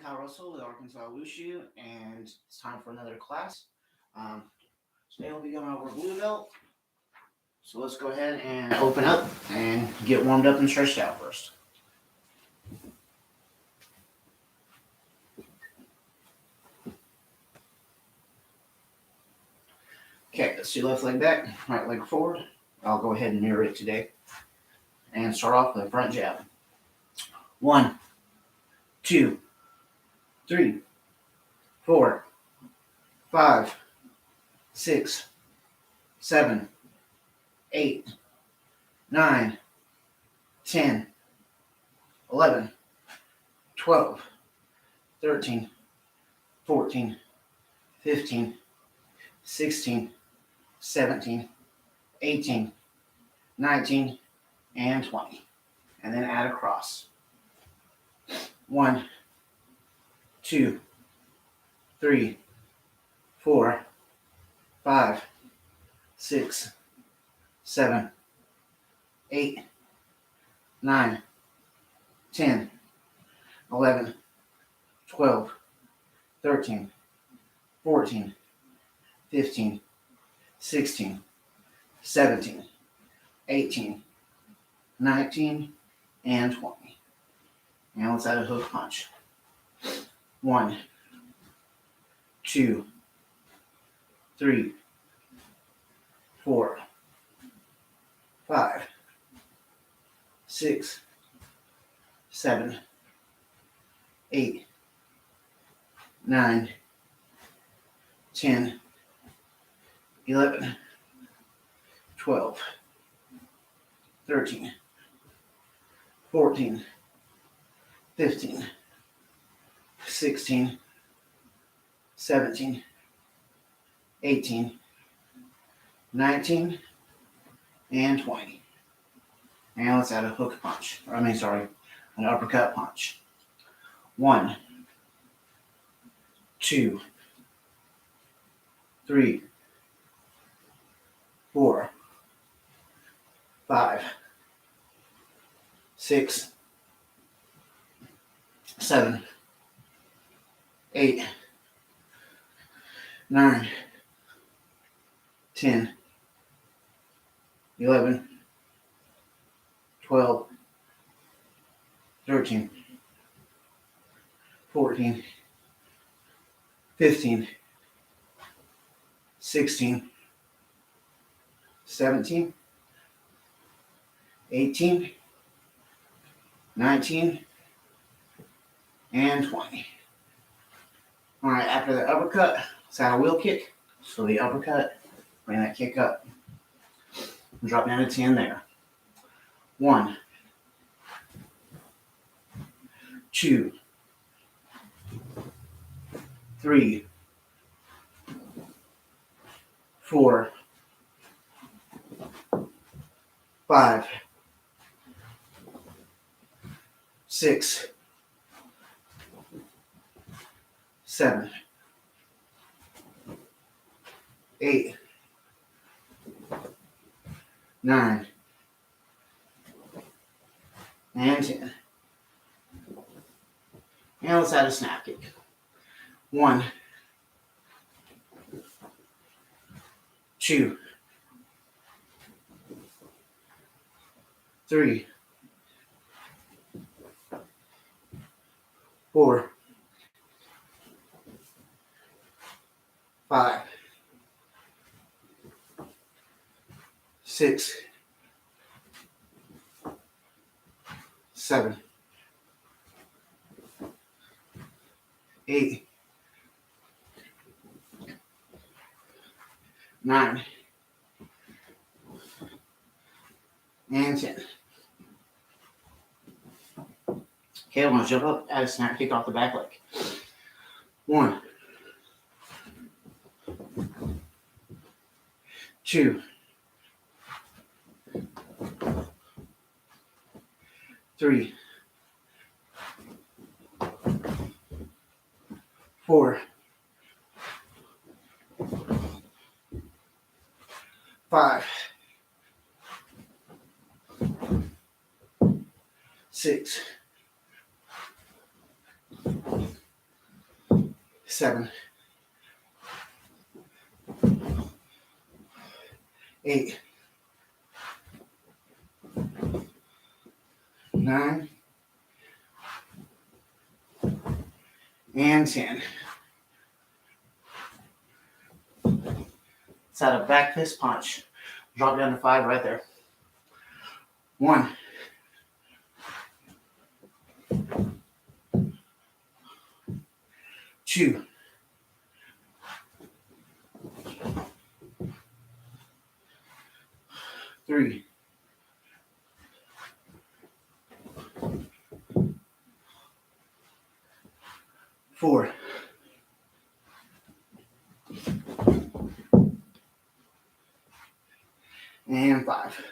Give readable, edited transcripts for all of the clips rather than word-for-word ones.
Kyle Russell with Arkansas Wushu, and it's time for another class. Um, Today we'll be going over blue belt. So let's go ahead and open up and get warmed up and stretched out first. Okay, let's do left leg back, right leg forward. I'll go ahead and mirror it today. And start off with a front jab. 1, 2, 3, 4, 5, 6, 7, 8, 9, 10, 11, 12, 13, 14, 15, 16, 17, 18, 19, and 20. And then add a cross. 1, 2, 3, 4, 5, 6, 7, 8, 9, 10, 11, 12, 13, 14, 15, 16, 17, 18, 19, and 20. Now let's add a hook punch. 1, 2, 3, 4, 5, 6, 7, 8, 9, 10, 11, 12, 13, 14, 15, 16, 17, 18, 19, and 20. And let's add a hook punch. An uppercut punch. 1, 2, 3, 4, 5, 6, 7, 8, 9, 10, 11, 12, 13, 14, 15, 16, 17, 18, 19, and 20. All right, after the uppercut, let's add a wheel kick. So the uppercut, bring that kick up. Drop down to 10 there. 1, 2, 3, 4, 5, 6, 7, 8, 9, and 10. And let's add a snap kick. 1, 2, 3, 4, 5, 6, 7, 8, 9, and 10. Okay, I'm going to jump up, add a snap kick off the back leg. 1, 2, 3, 4, 5, 6, 7, 8, 9, and 10. It's out a back fist punch. Drop down to 5 right there. 1, 2, 3, 4, 5.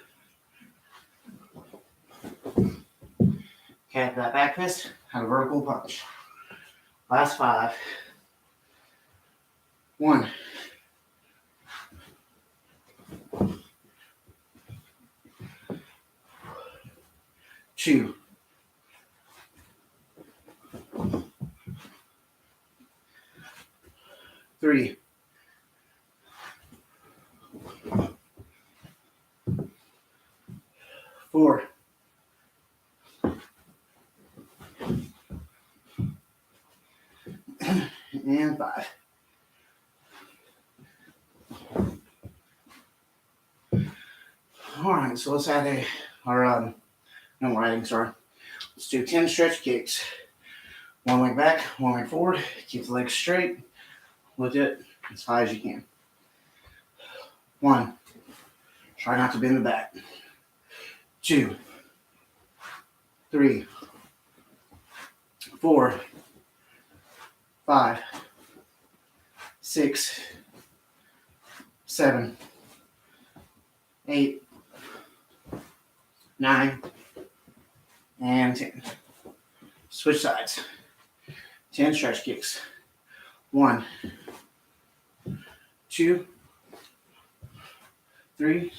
Okay, after that back fist, have a vertical punch. Last 5. 1, 2, 3, 4, and 5. All right, so let's add no writing, sorry. Let's do 10 stretch kicks. One leg back, one leg forward. Keep the legs straight. Lift it as high as you can. 1, try not to bend the back. 2, 3, 4, 5, 6, 7, 8, 9, and 10. Switch sides. 10 stretch kicks. 1, 2, 3,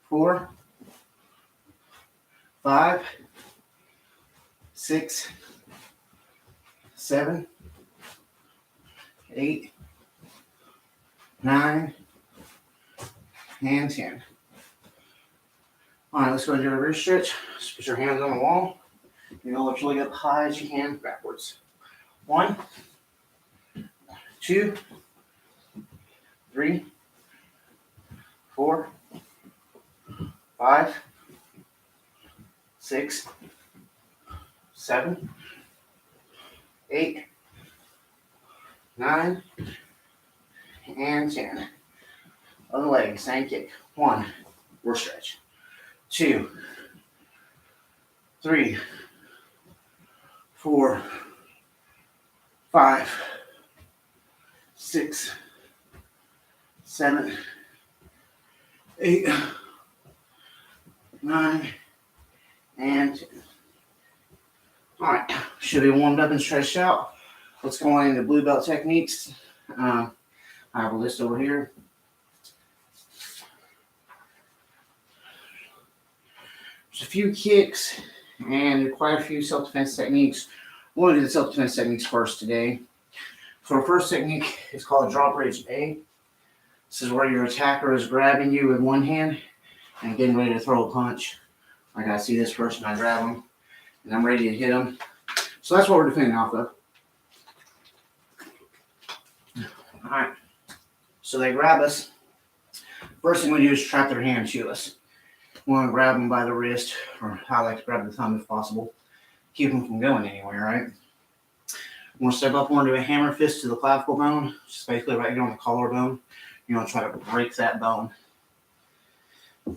4, 5, 6, 7, 8, 9, and 10. All right, let's go and do a rear stretch. Just put your hands on the wall. You're going to lift your leg up high as you can backwards. 1, 2, 3, 4, 5, 6, 7, 8, 9, and 10. Other leg, same kick. 1, rear stretch. 2, 3, 4, 5, 6, 7, 8, 9, and 10. All right, should be warmed up and stretched out. Let's go on into blue belt techniques. I have a list over here. There's a few kicks and quite a few self-defense techniques. We're going to do the self-defense techniques first today. So our first technique is called drop bridge A. This is where your attacker is grabbing you with one hand and getting ready to throw a punch. Like I see this person, I grab them, and I'm ready to hit them. So that's what we're defending off of. All right. So they grab us. First thing we do is trap their hand shoeless. We want to grab them by the wrist, or I like to grab the thumb if possible. Keep them from going anywhere, right? We're going to step up onto a hammer fist to the clavicle bone, which is basically right here on the collarbone. You're going to try to break that bone.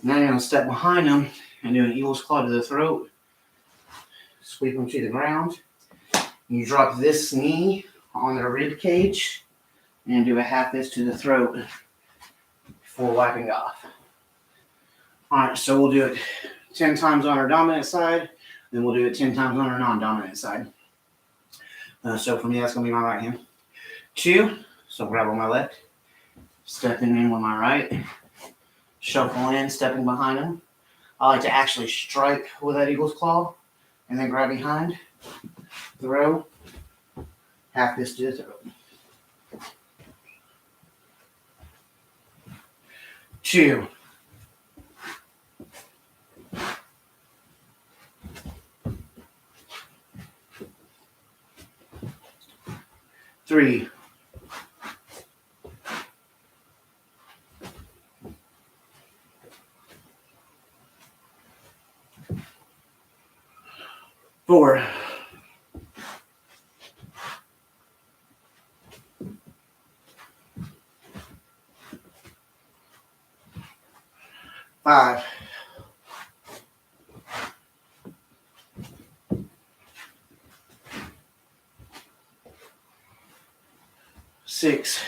Now you're going to step behind them and do an eagle's claw to the throat. Sweep them to the ground. You drop this knee on their rib cage and do a half fist to the throat before wiping off. All right, so we'll do it 10 times on our dominant side, then we'll do it 10 times on our non-dominant side. So for me, that's going to be my right hand. 2, so grab on my left, stepping in with my right, shuffle in, stepping behind them. I like to actually strike with that eagle's claw and then grab behind, throw, half fist to the throat. 2, 3, 4, 5, 6,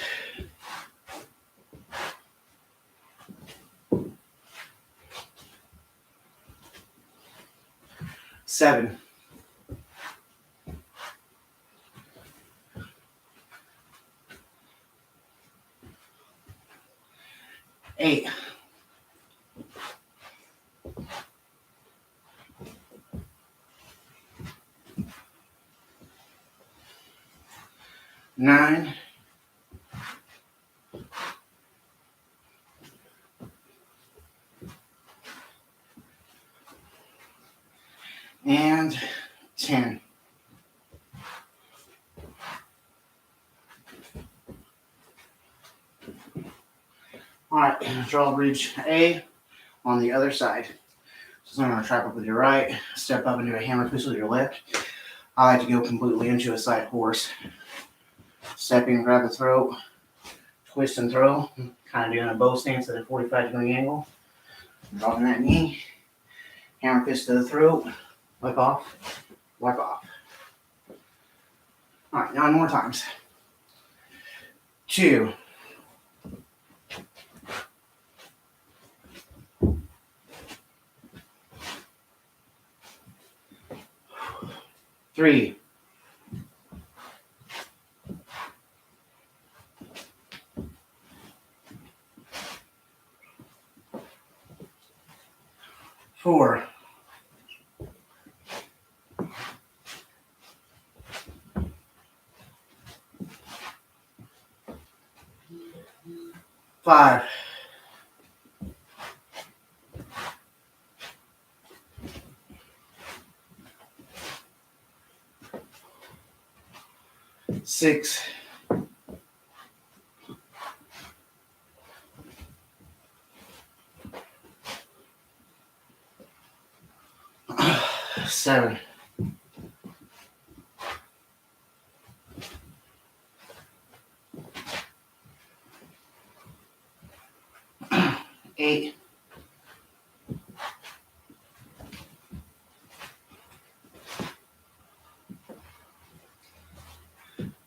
7, 8, 9, and 10. All right, drawbridge A on the other side. So I'm going to trap up with your right, step up into a hammer fist with your left. I like to go completely into a side horse. Step in, grab the throat, twist and throw, kind of doing a bow stance at a 45-degree angle. Dropping that knee, hammer fist to the throat, wipe off, wipe off. All right, 9 more times. 2, 3, 4, 5, 6, 7, 8,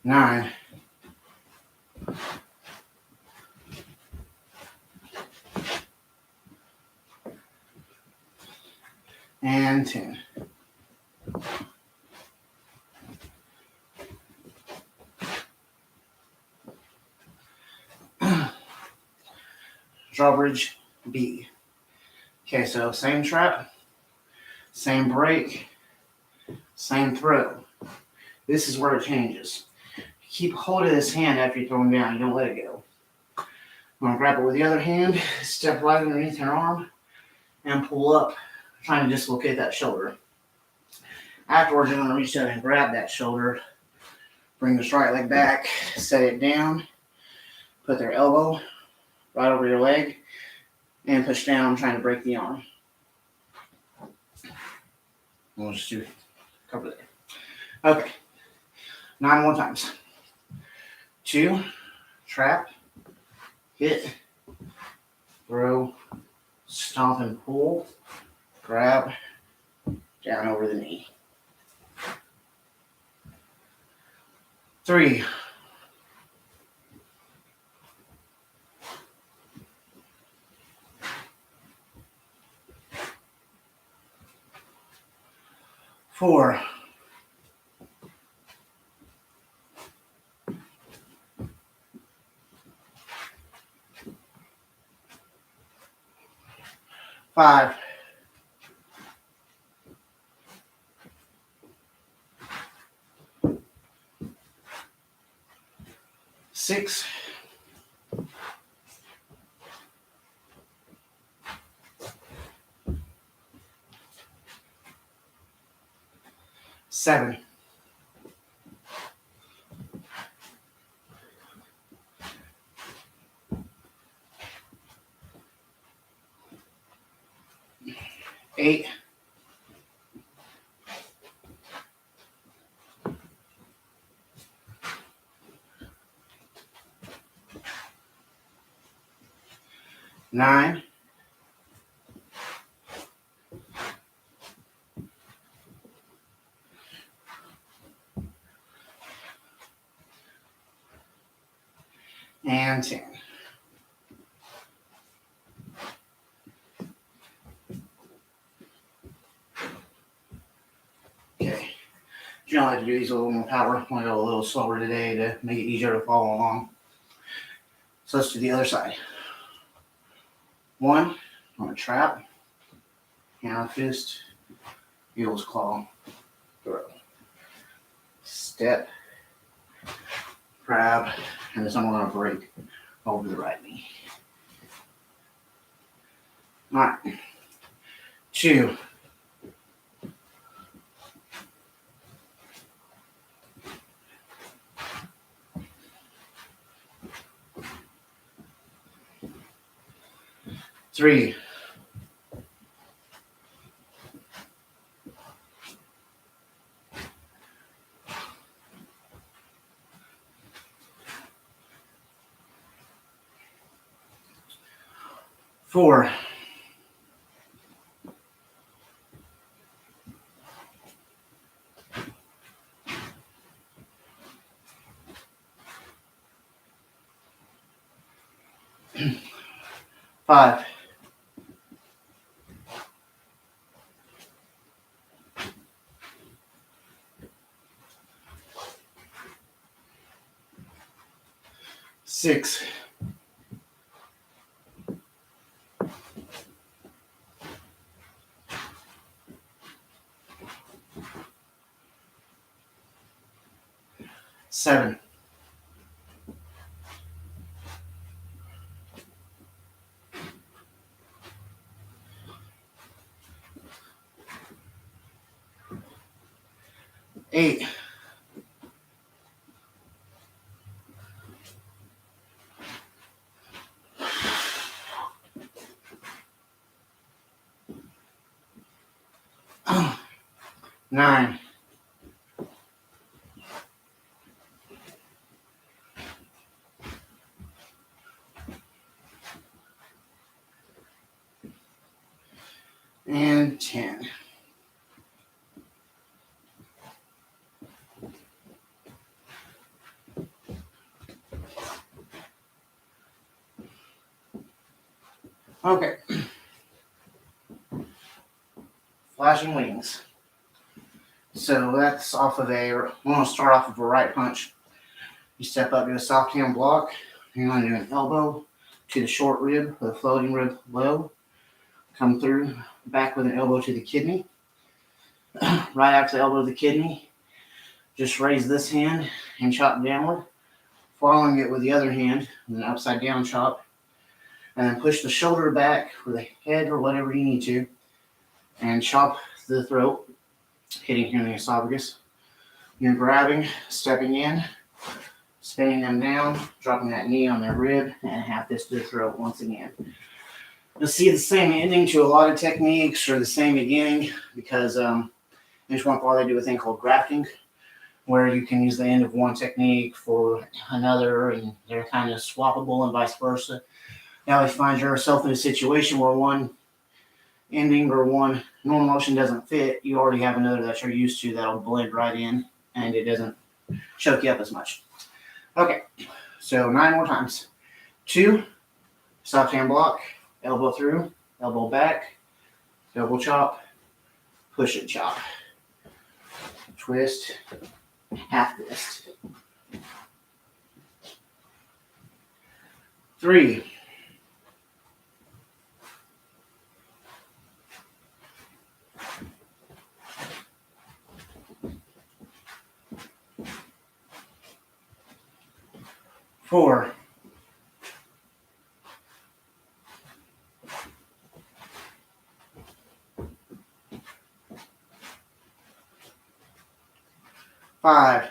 9, and 10. Drawbridge B. Okay, so same trap, same break, same throw. This is where it changes. Keep hold of this hand after you throw them down. You don't let it go. I'm going to grab it with the other hand, step right underneath your arm, and pull up, trying to dislocate that shoulder. Afterwards, you're going to reach out and grab that shoulder, bring this right leg back, set it down, put their elbow right over your leg, and push down, trying to break the arm. We'll just do cover there. Okay, 9 more times. 2, trap, hit, throw, stomp and pull, grab, down over the knee. 3, 4, 5, 6, 7, 8, 9, 10. Okay. You like to do these a little more power. I'm going to go a little slower today to make it easier to follow along. So let's do the other side. 1, I'm going to trap, hand fist, heels claw, throw. Step, grab, and this I'm going to break over the right knee. All right. 2, 3, 4, 5, 6, 7, 8, 9, 10. Okay. Flashing wings. So that's off of we're going to start off with a right punch. You step up to a soft hand block. You're going to do an elbow to the short rib with a floating rib low. Come through, back with an elbow to the kidney. Right after the elbow to the kidney, just raise this hand and chop downward, following it with the other hand with an upside down chop. And then push the shoulder back with the head or whatever you need to, and chop the throat, hitting here in the esophagus. You're grabbing, stepping in, spinning them down, dropping that knee on their rib, and half this to the throat once again. You'll see the same ending to a lot of techniques, or the same beginning, because in Chuan Fa they do a thing called grafting, where you can use the end of one technique for another, and they're kind of swappable and vice versa. Now, if you find yourself in a situation where one ending or one normal motion doesn't fit, you already have another that you're used to that'll blend right in, and it doesn't choke you up as much. Okay, so 9 more times. 2, soft hand block, elbow through, elbow back, double chop, push it chop, twist, half twist. 3, 4, 4, 5,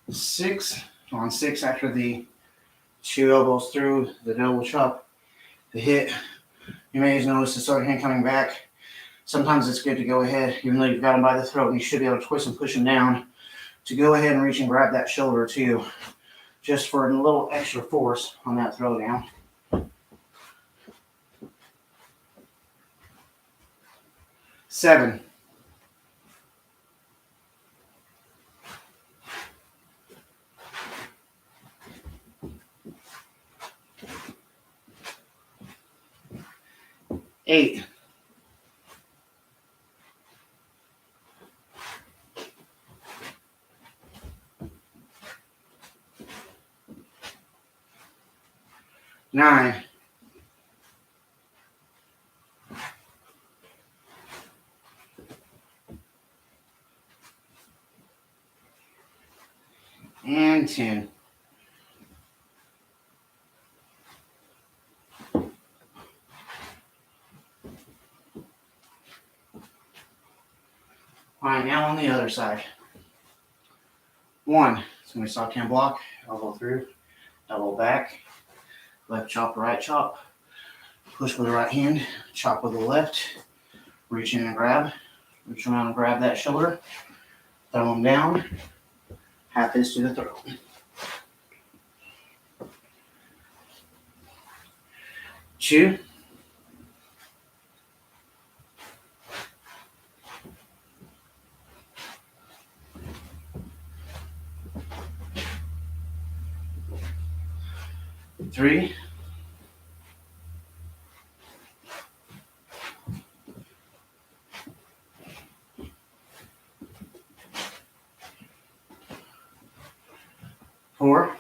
6. On 6 after the 2 elbows through the double chop, the hit. You may notice the start hand coming back. Sometimes it's good to go ahead, even though you've got him by the throat, and you should be able to twist and push him down, to go ahead and reach and grab that shoulder too, just for a little extra force on that throw down. 7, 8, 9, 10. All right, now on the other side. 1, it's going to be soft hand block, elbow through, elbow back, left chop, right chop, push with the right hand, chop with the left, reach in and grab, reach around and grab that shoulder, throw him down, half fist to the throat. 2, 3, 4,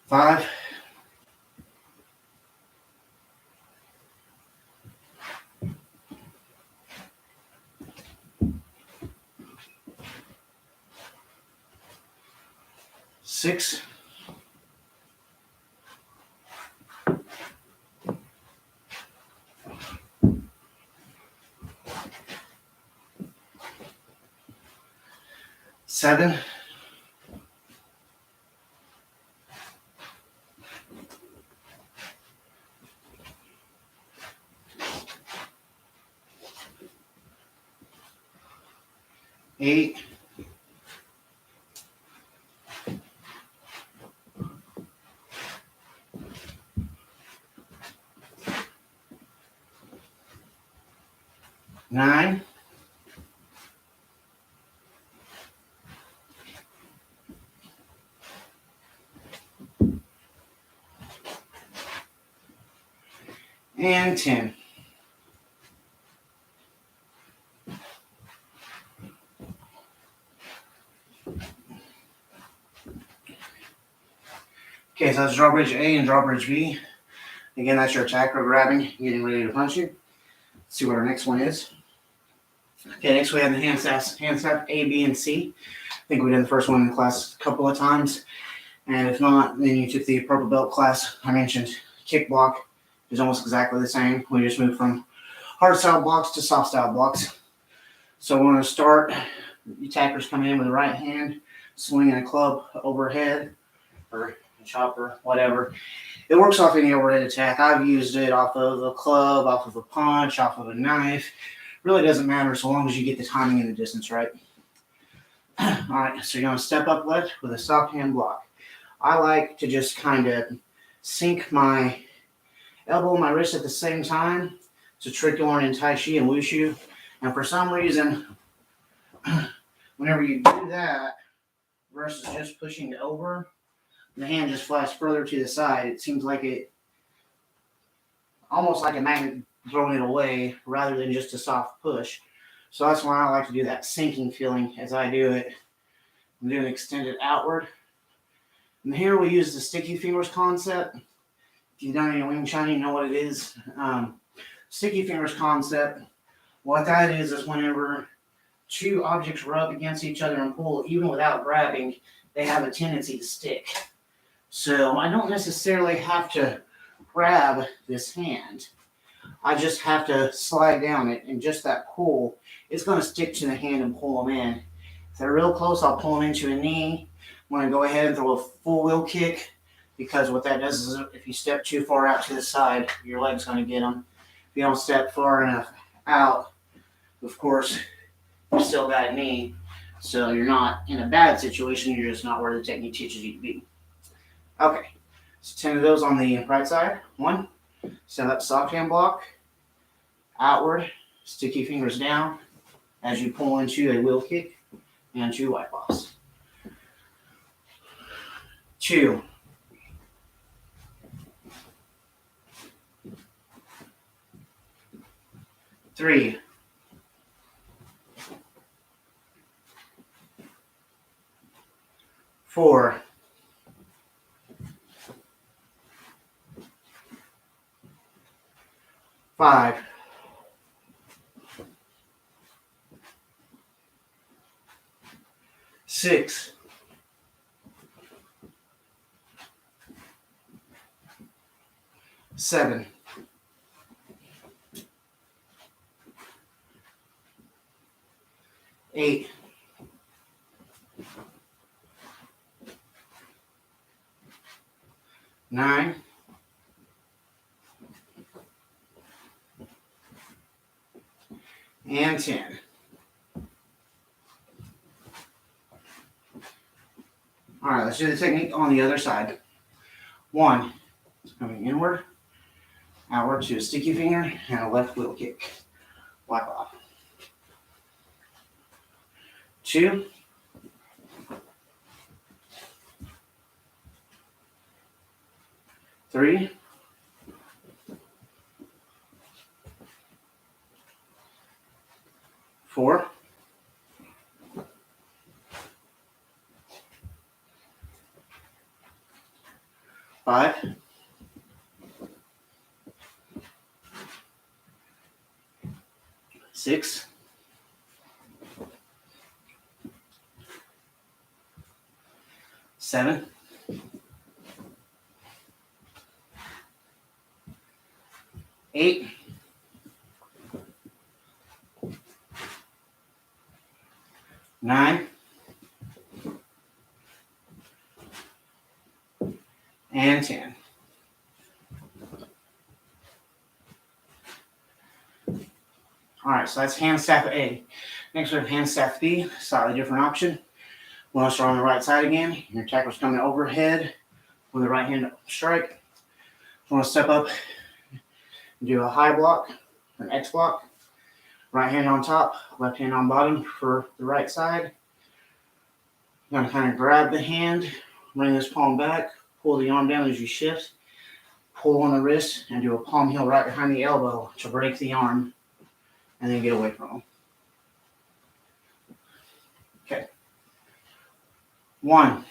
5, 6, 7, 8, 9, 10. Okay, so that's drawbridge A and drawbridge B. Again, that's your attacker grabbing, getting ready to punch you. Let's see what our next one is. Okay, next we have the hand snap A, B, and C. I think we did the first one in the class a couple of times. And if not, then you took the purple belt class I mentioned. Kick block is almost exactly the same. We just moved from hard style blocks to soft style blocks. So we're going to start. The attackers come in with the right hand, swinging a club overhead or a chopper, whatever. It works off any overhead attack. I've used it off of a club, off of a punch, off of a knife. Really doesn't matter so long as you get the timing and the distance right. All right, so you're going to step up left with a soft hand block. I like to just kind of sink my elbow and my wrist at the same time. It's a trick you learn in Tai Chi and Wushu. And for some reason, whenever you do that versus just pushing it over, and the hand just flies further to the side, it seems like it, almost like a magnet throwing it away rather than just a soft push. So that's why I like to do that sinking feeling as I do it. I'm doing extended outward. And here we use the sticky fingers concept. If you've done any Wing Chun, you know what it is. Sticky fingers concept. What that is whenever two objects rub against each other and pull, even without grabbing, they have a tendency to stick. So I don't necessarily have to grab this hand. I just have to slide down it, and just that pull, it's going to stick to the hand and pull them in. If they're real close, I'll pull them into a knee. I'm going to go ahead and throw a full wheel kick, because what that does is if you step too far out to the side, your leg's going to get them. If you don't step far enough out, of course, you still got a knee. So you're not in a bad situation, you're just not where the technique teaches you to be. Okay, so 10 of those on the right side. 1, set up soft hand block, outward, sticky fingers down as you pull into a wheel kick and 2 white balls. 2, 3, 4, 5, 6, 7, 8, 9, and 10. All right, let's do the technique on the other side. 1, coming inward, outward to a sticky finger and a left wheel kick. Wipe off. 2, 3, 4, 5, 6, 7, 8, 9, and 10. All right, so that's hand staff A. Next we have hand staff B, slightly different option. We're going to start on the right side again. Your tackle's coming overhead with the right hand strike. You want to step up and do a high block, an X block. Right hand on top, left hand on bottom for the right side. You're going to kind of grab the hand, bring this palm back, pull the arm down as you shift, pull on the wrist, and do a palm heel right behind the elbow to break the arm, and then get away from them. Okay. 1,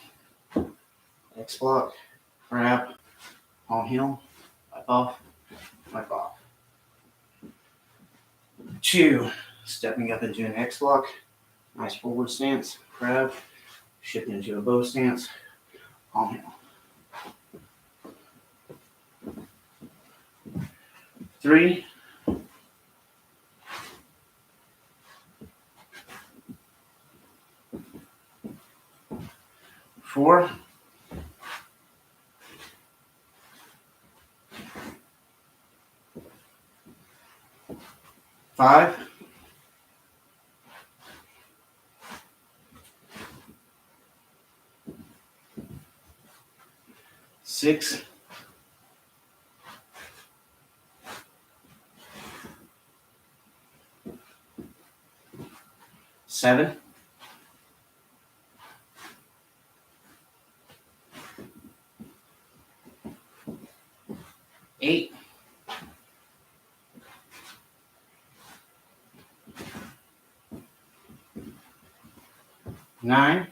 X block, grab, palm heel, wipe off, wipe off. 2, stepping up into an X block, nice forward stance, grab, shift into a bow stance, palm heel. 3, 4, 5, 6, 7, 8, 9,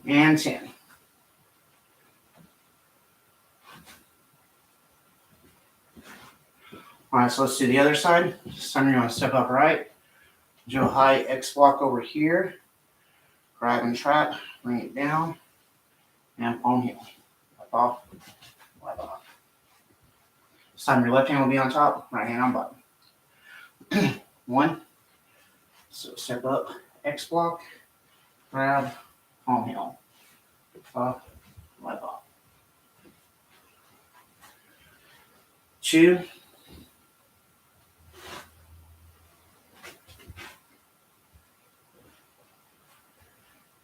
and 10. All right, so let's do the other side. This time you're going to step upright, do a high X block over here, grab and trap, bring it down, and palm heel. Wipe off, wipe off. This time your left hand will be on top, right hand on bottom. 1, so step up, X block, grab, palm heel, off, wipe off. 2,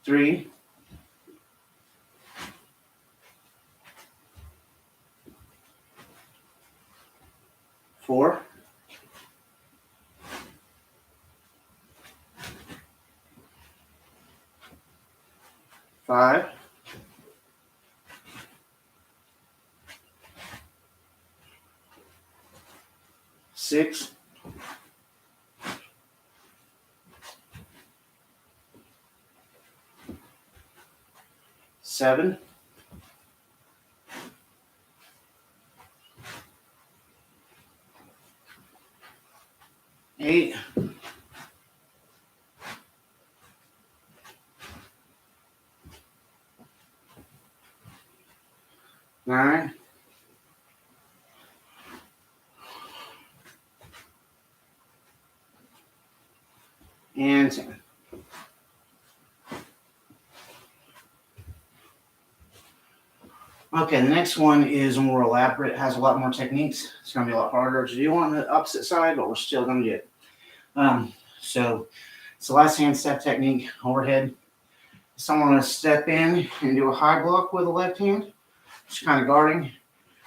3, 4, 5, 6, 7, 8, 9, and 10. Okay, the next one is more elaborate, has a lot more techniques. It's going to be a lot harder to do on the opposite side, but we're still going to do it. So it's the last hand step technique, overhead. Someone going to step in and do a high block with the left hand, just kind of guarding,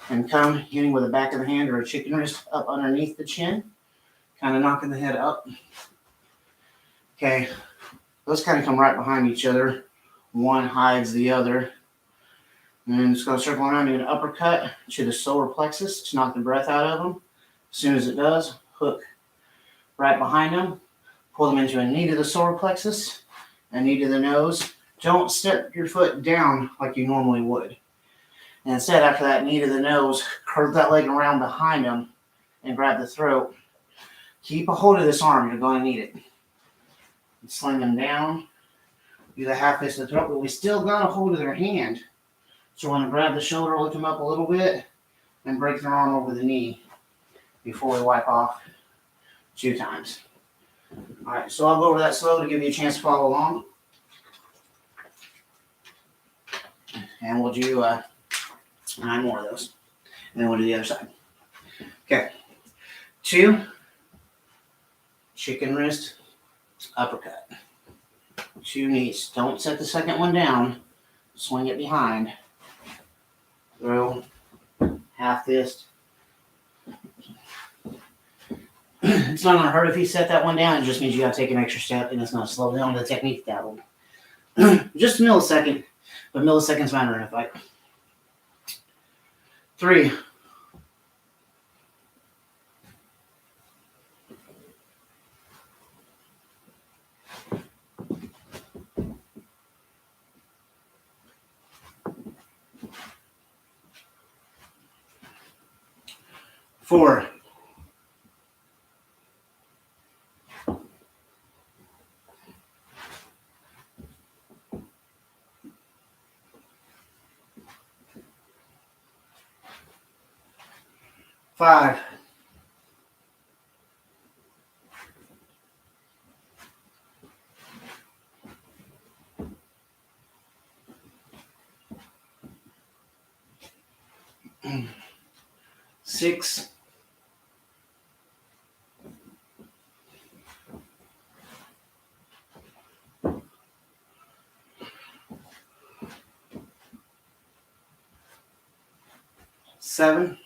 and come hitting with the back of the hand or a chicken wrist up underneath the chin, kind of knocking the head up. Okay, those kind of come right behind each other. One hides the other. And then just going to circle around, do an uppercut to the solar plexus to knock the breath out of them. As soon as it does, hook right behind them. Pull them into a knee to the solar plexus, a knee to the nose. Don't step your foot down like you normally would. And instead, after that knee to the nose, curve that leg around behind them and grab the throat. Keep a hold of this arm. You're going to need it. And sling them down. Do the half fist of the throat, but we still got a hold of their hand. So we're going to grab the shoulder, lift them up a little bit, and break their arm over the knee before we wipe off 2 times. All right, so I'll go over that slow to give you a chance to follow along. And we'll do 9 more of those. And then we'll do the other side. Okay. 2, chicken wrist, uppercut. 2 knees. Don't set the second one down. Swing it behind. Throw, half fist. It's not going to hurt if you set that one down. It just means you got to take an extra step, and it's going to slow down the technique that one. Just a millisecond, but milliseconds matter in a fight. 3, 4, 5, 6, 7,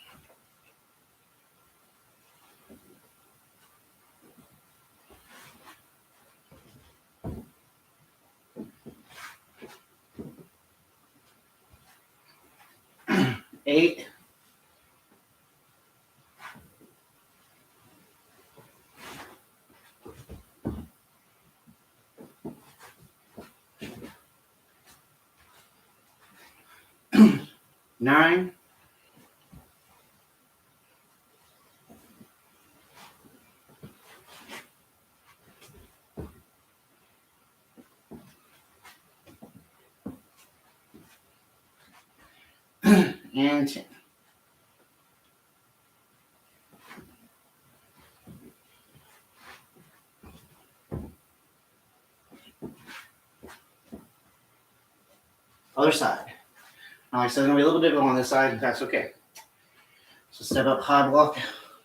8, 9, and 10. Other side. Now, like I said, there's going to be a little bit on this side, that's okay. So step up, high block,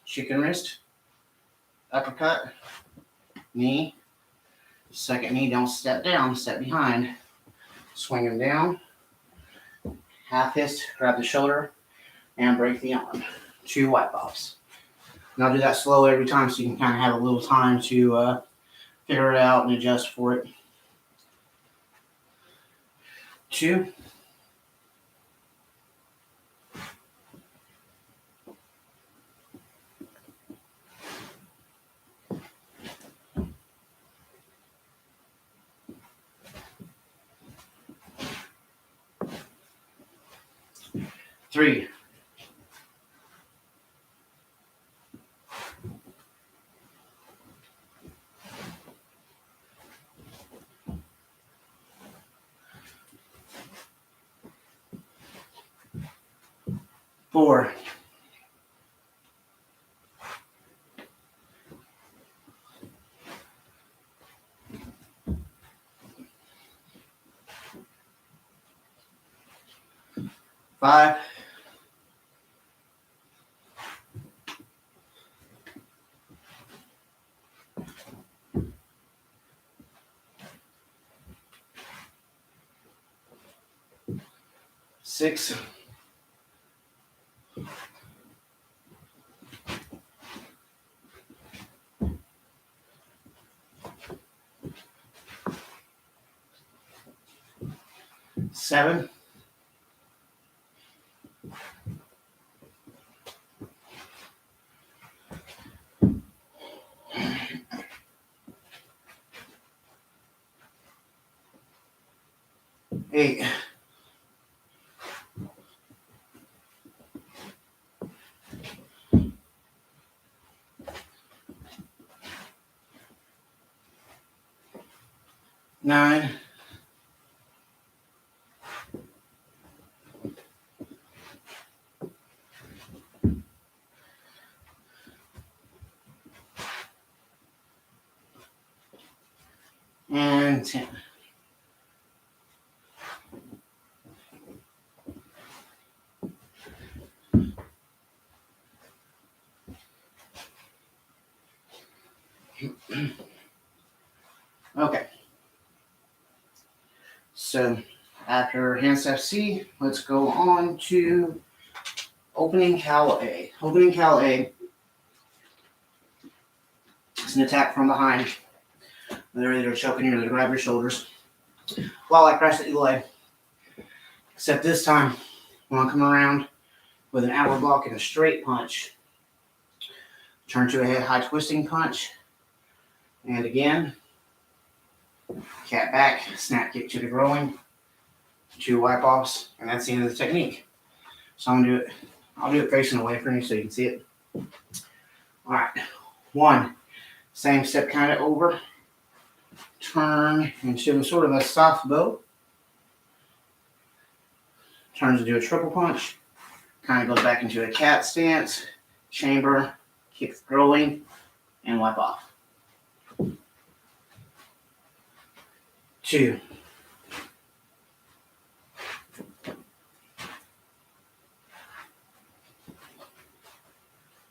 chicken wrist, uppercut, knee, second knee, don't step down, step behind. Swing him down, half fist, grab the shoulder, and break the arm. 2 wipe offs. And I'll do that slow every time so you can kind of have a little time to figure it out and adjust for it. 2. 3. 4. 5. 6. 7. 8. 9. 10. Okay. So after handstand C, let's go on to opening Cal A. Opening Cal A is an attack from behind. They're either choking you or they grab your shoulders while I crash at your leg. Except this time, when I come around with an outward block and a straight punch, turn to a head high twisting punch, and again, cat back, snap kick to the groin, 2 wipe offs, and that's the end of the technique. So I'll do it facing away from you so you can see it. All right, 1, same step kind of over, turn into sort of a soft bow, turns into a triple punch, kind of goes back into a cat stance, chamber, kick the groin, and wipe off. 2.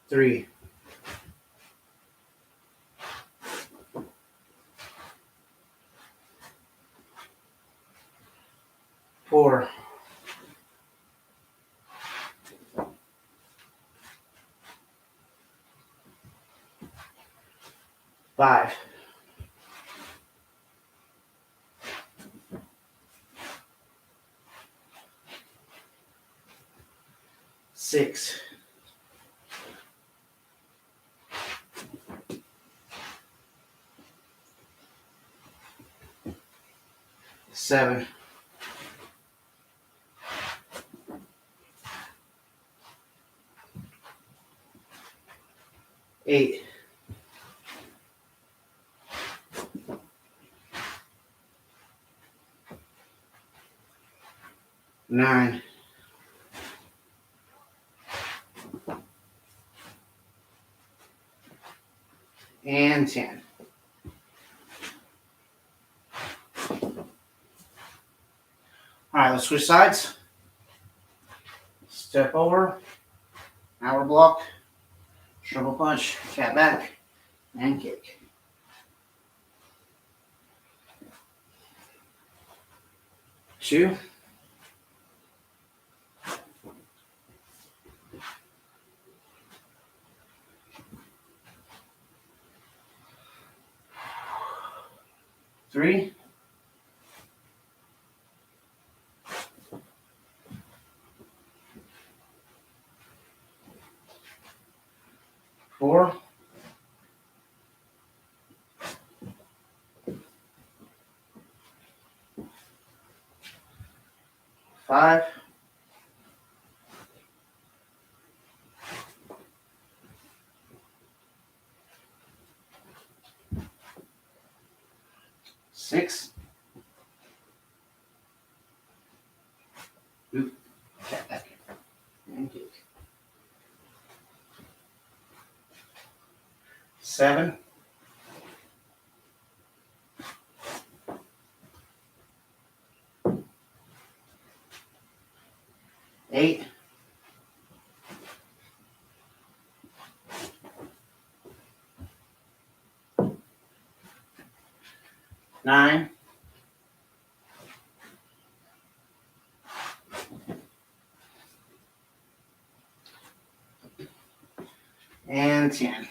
3. 4. 5. 6. 7. 8, 9, and 10. All right, let's switch sides. Step over, hour block, triple punch, cat back, and kick. 2, 3, 4, 5, 6, cat back, and kick. 7, 8, 9, and 10.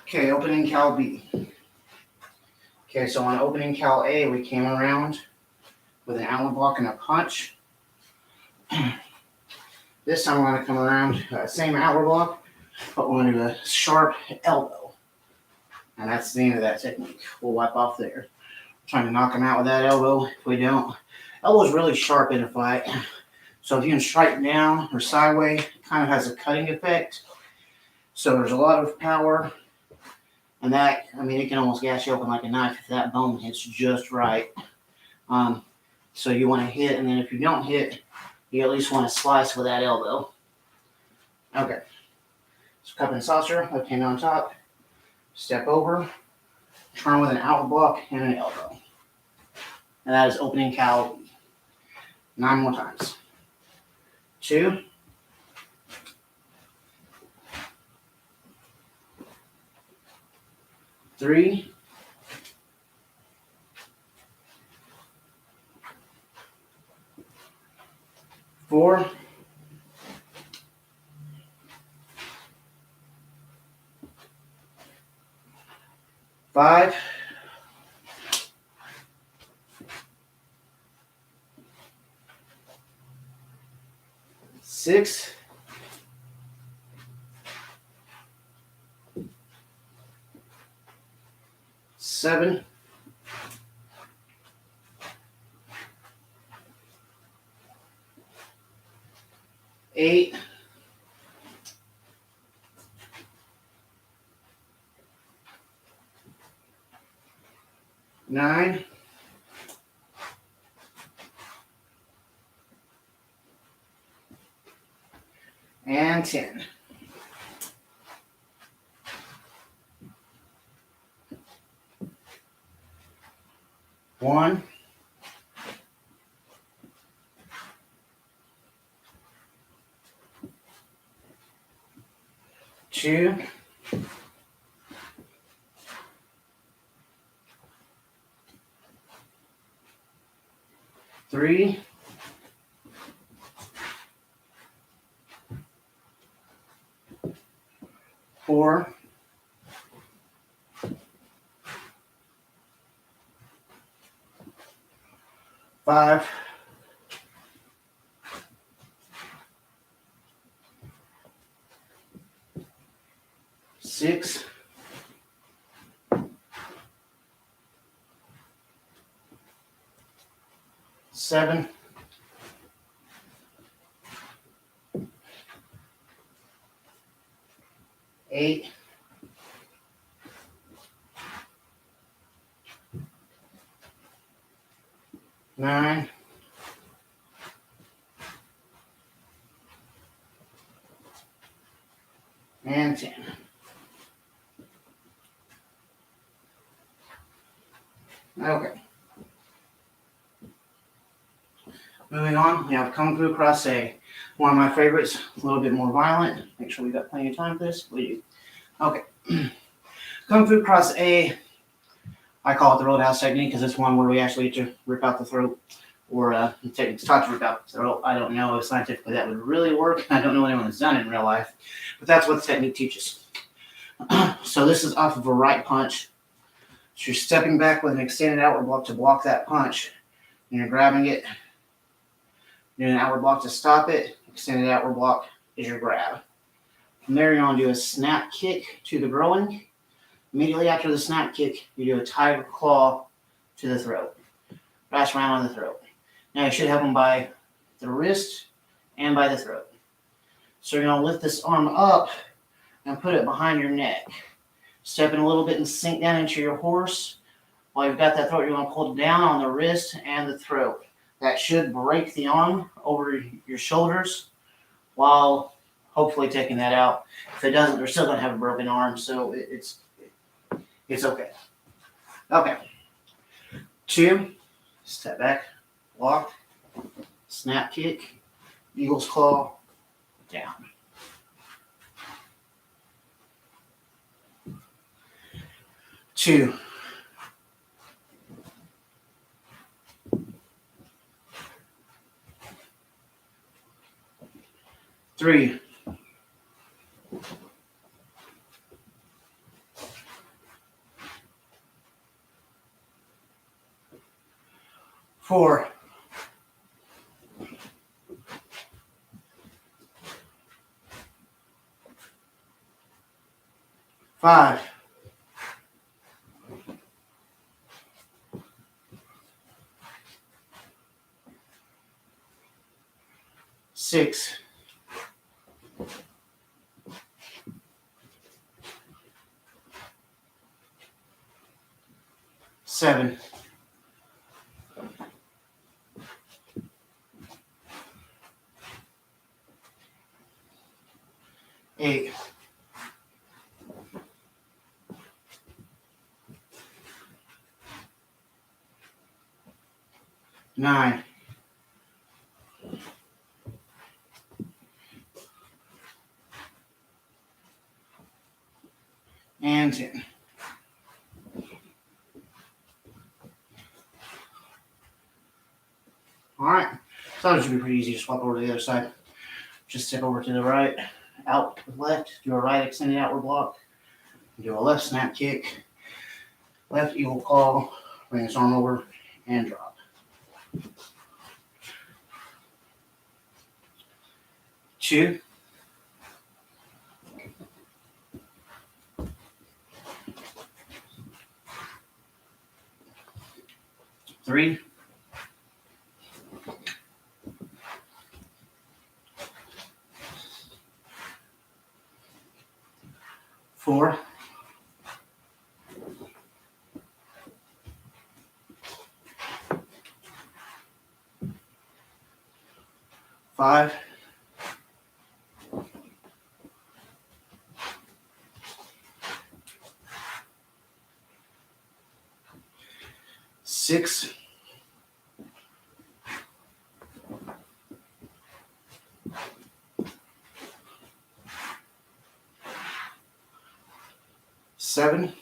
Okay, opening cal B. Okay, so on opening cal A, we came around with an Allen block and a punch. This time we're going to come around, same hour block, but we're going to do a sharp elbow. And that's the end of that technique. We'll wipe off there. Trying to knock him out with that elbow. If we don't, elbow is really sharp in a fight. So if you can strike down or sideways, it kind of has a cutting effect. So there's a lot of power. And that, I mean, it can almost gash you open like a knife if that bone hits just right. So you want to hit, and then if you don't hit, you at least want to slice with that elbow. Okay. So cup and saucer, left hand on top. Step over. Turn with an out block and an elbow. And that is opening cal. 9 more times. 2. 3. 4. 5. 6. 7. 8. 9. 10. 1. 2. 3. 4. 5. 6. 7, 8, 9, and 10. Okay. Moving on, we have Kung Fu Crosse. One of my favorites, a little bit more violent. Make sure we got plenty of time for this. We do. Okay. Kung Fu Crosse, I call it the Roadhouse technique because it's one where we actually get to rip out the throat. Or it's taught to rip out the throat. I don't know if scientifically that would really work. I don't know anyone that's done it in real life. But that's what the technique teaches. So this is off of a right punch. So you're stepping back with an extended outward block to block that punch. And you're grabbing it. Doing an outward block to stop it. Extended outward block is your grab. From there, you're going to do a snap kick to the groin. Immediately after the snap kick, you do a tiger claw to the throat. Pass around on the throat. Now you should have them by the wrist and by the throat. So you're going to lift this arm up and put it behind your neck. Step in a little bit and sink down into your horse. While you've got that throat, you're going to pull down on the wrist and the throat. That should break the arm over your shoulders while hopefully taking that out. If it doesn't, they're still going to have a broken arm, so it's okay. Okay. 2, step back, walk, snap kick, eagle's claw, down. 2, 3, 4, 5, 6, 7, 8, 9, 10. All right, so that should be pretty easy. Just swap over to the other side. Just step over to the right, out to the left, do a right extended outward block, do a left snap kick, left eagle claw, bring this arm over, and drop. 2, 3, 4, 5, 6, 7,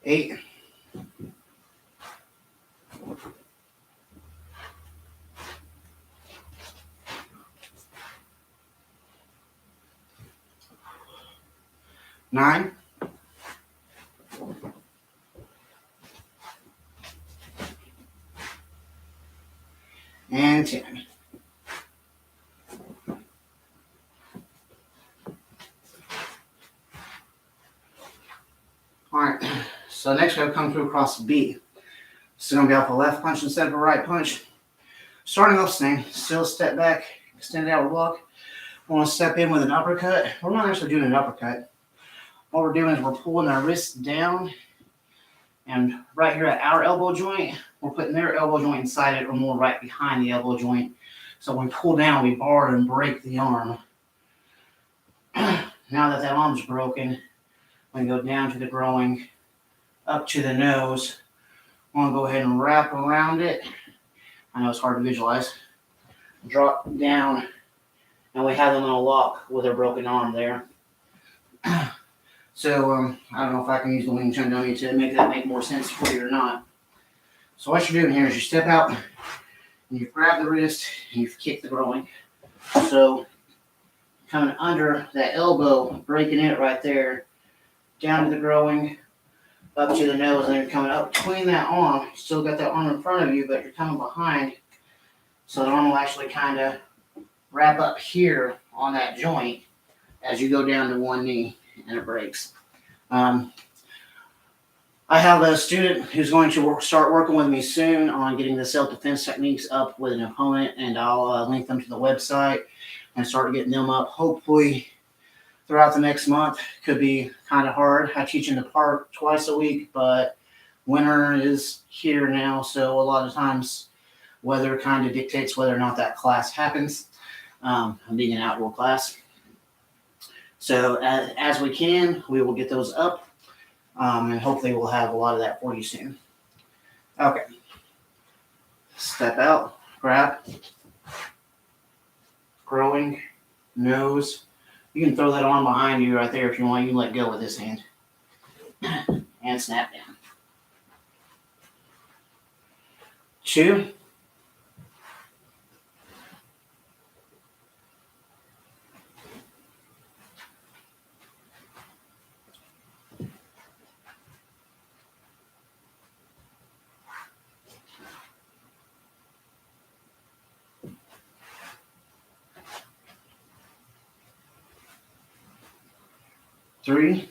8, 9, and 10. So next we have come through across B. So going to be off a left punch instead of a right punch. Starting off same, still step back, extended outward block. We want to step in with an uppercut. We're not actually doing an uppercut. What we're doing is we're pulling our wrists down, and right here at our elbow joint, we're putting their elbow joint inside it, or more right behind the elbow joint. So when we pull down, we bar and break the arm. Now that arm's broken, we go down to the groin, up to the nose. I want to go ahead and wrap around it. I know it's hard to visualize. Drop down, and we have them in a lock with our broken arm there. So I don't know if I can use the Wing Chun dummy to make that make more sense for you or not. So what you're doing here is you step out, and you grab the wrist, and you kick the groin. So coming under that elbow, breaking it right there, down to the groin, up to the nose, and then you're coming up between that arm. You still got that arm in front of you, but you're coming behind. So the arm will actually kind of wrap up here on that joint as you go down to one knee, and it breaks. I have a student who's going to start working with me soon on getting the self-defense techniques up with an opponent, and I'll link them to the website and start getting them up hopefully throughout the next month. Could be kind of hard. I teach in the park twice a week, but winter is here now, so a lot of times weather kind of dictates whether or not that class happens. Being an outdoor class. So as we can, we will get those up, and hopefully we'll have a lot of that for you soon. Okay. Step out, grab, growing, nose. You can throw that arm behind you right there if you want. You can let go with this hand. And snap down. 2. 3.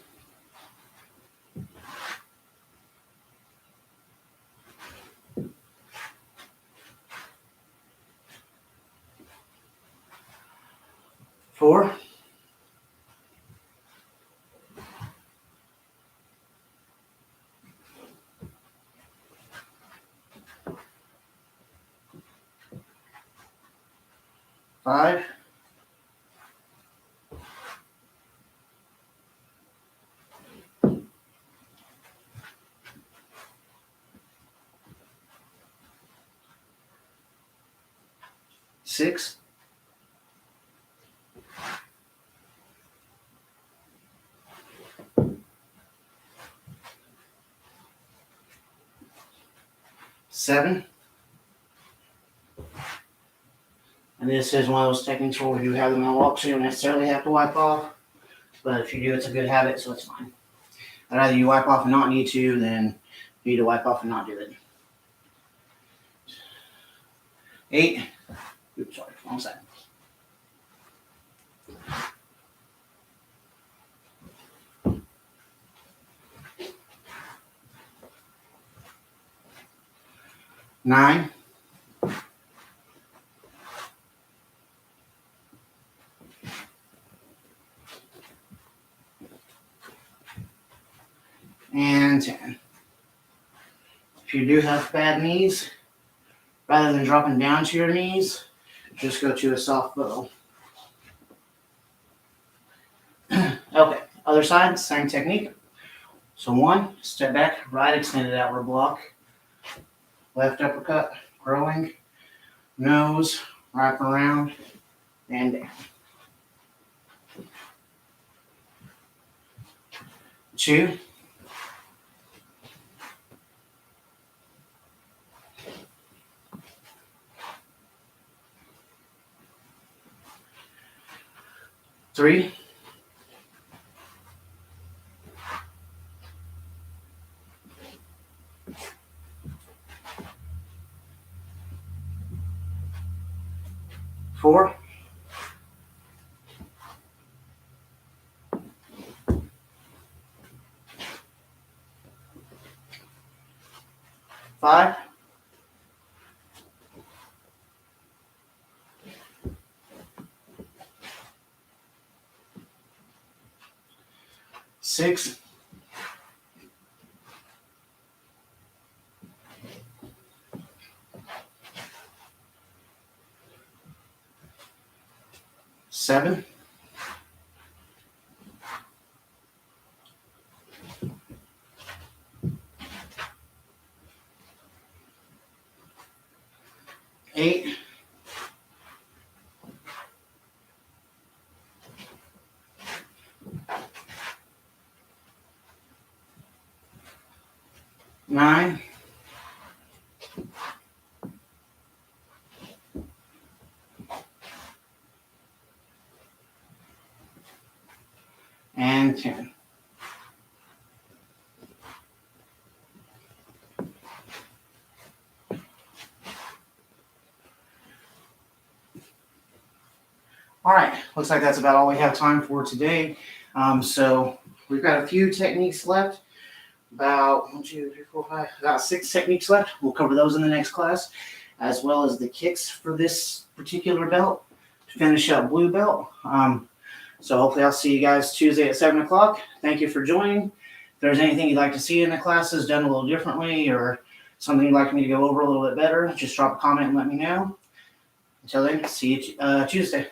4. 5. 6. 7. And this is one of those techniques where we do have them in a lock, so you don't necessarily have to wipe off. But if you do, it's a good habit, so it's fine. I'd rather you wipe off and not need to than you need to wipe off and not do it. 8. Oops, sorry, wrong side. 9. 10. If you do have bad knees, rather than dropping down to your knees, just go to a soft bow. Okay, other side, same technique. So 1, step back, right extended outward block, left uppercut, growing, nose, wrap around, and down. 2. 3. 4. 5, 6, 7, 8, 9, and 10. All right, looks like that's about all we have time for today. So we've got a few techniques left. About 1, 2, 3, 4, 5, about 6 techniques left. We'll cover those in the next class, as well as the kicks for this particular belt to finish up blue belt. So hopefully I'll see you guys Tuesday at 7 o'clock. Thank you for joining. If there's anything you'd like to see in the classes done a little differently, or something you'd like me to go over a little bit better, just drop a comment and let me know. Until then, see you Tuesday.